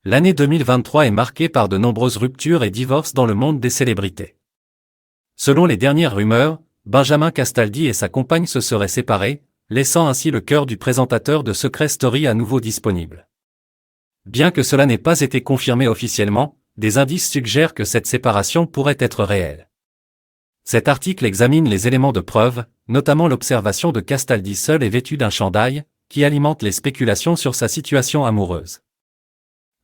L'année 2023 est marquée par de nombreuses ruptures et divorces dans le monde des célébrités. Selon les dernières rumeurs, Benjamin Castaldi et sa compagne se seraient séparés, laissant ainsi le cœur du présentateur de Secret Story à nouveau disponible. Bien que cela n'ait pas été confirmé officiellement, des indices suggèrent que cette séparation pourrait être réelle. Cet article examine les éléments de preuve, notamment l'observation de Castaldi seul et vêtu d'un chandail, qui alimente les spéculations sur sa situation amoureuse.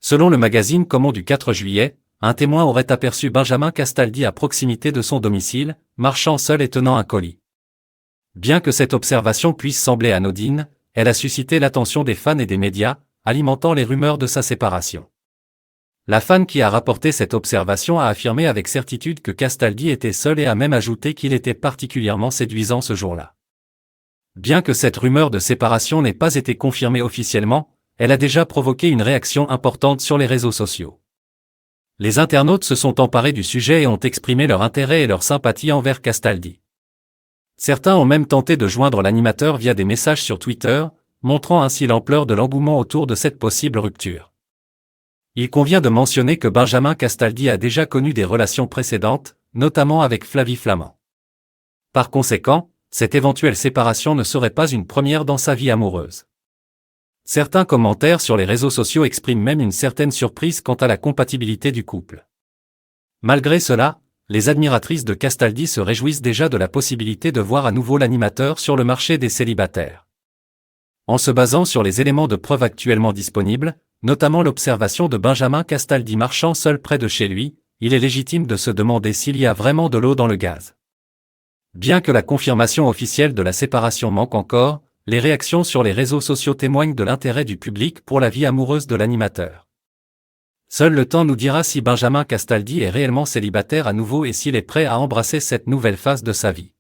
Selon le magazine Comment du 4 juillet, un témoin aurait aperçu Benjamin Castaldi à proximité de son domicile, marchant seul et tenant un colis. Bien que cette observation puisse sembler anodine, elle a suscité l'attention des fans et des médias, alimentant les rumeurs de sa séparation. La fan qui a rapporté cette observation a affirmé avec certitude que Castaldi était seul et a même ajouté qu'il était particulièrement séduisant ce jour-là. Bien que cette rumeur de séparation n'ait pas été confirmée officiellement, elle a déjà provoqué une réaction importante sur les réseaux sociaux. Les internautes se sont emparés du sujet et ont exprimé leur intérêt et leur sympathie envers Castaldi. Certains ont même tenté de joindre l'animateur via des messages sur Twitter, montrant ainsi l'ampleur de l'engouement autour de cette possible rupture. Il convient de mentionner que Benjamin Castaldi a déjà connu des relations précédentes, notamment avec Flavie Flament. Par conséquent, cette éventuelle séparation ne serait pas une première dans sa vie amoureuse. Certains commentaires sur les réseaux sociaux expriment même une certaine surprise quant à la compatibilité du couple. Malgré cela, les admiratrices de Castaldi se réjouissent déjà de la possibilité de voir à nouveau l'animateur sur le marché des célibataires. En se basant sur les éléments de preuve actuellement disponibles, notamment l'observation de Benjamin Castaldi marchant seul près de chez lui, il est légitime de se demander s'il y a vraiment de l'eau dans le gaz. Bien que la confirmation officielle de la séparation manque encore, les réactions sur les réseaux sociaux témoignent de l'intérêt du public pour la vie amoureuse de l'animateur. Seul le temps nous dira si Benjamin Castaldi est réellement célibataire à nouveau et s'il est prêt à embrasser cette nouvelle phase de sa vie.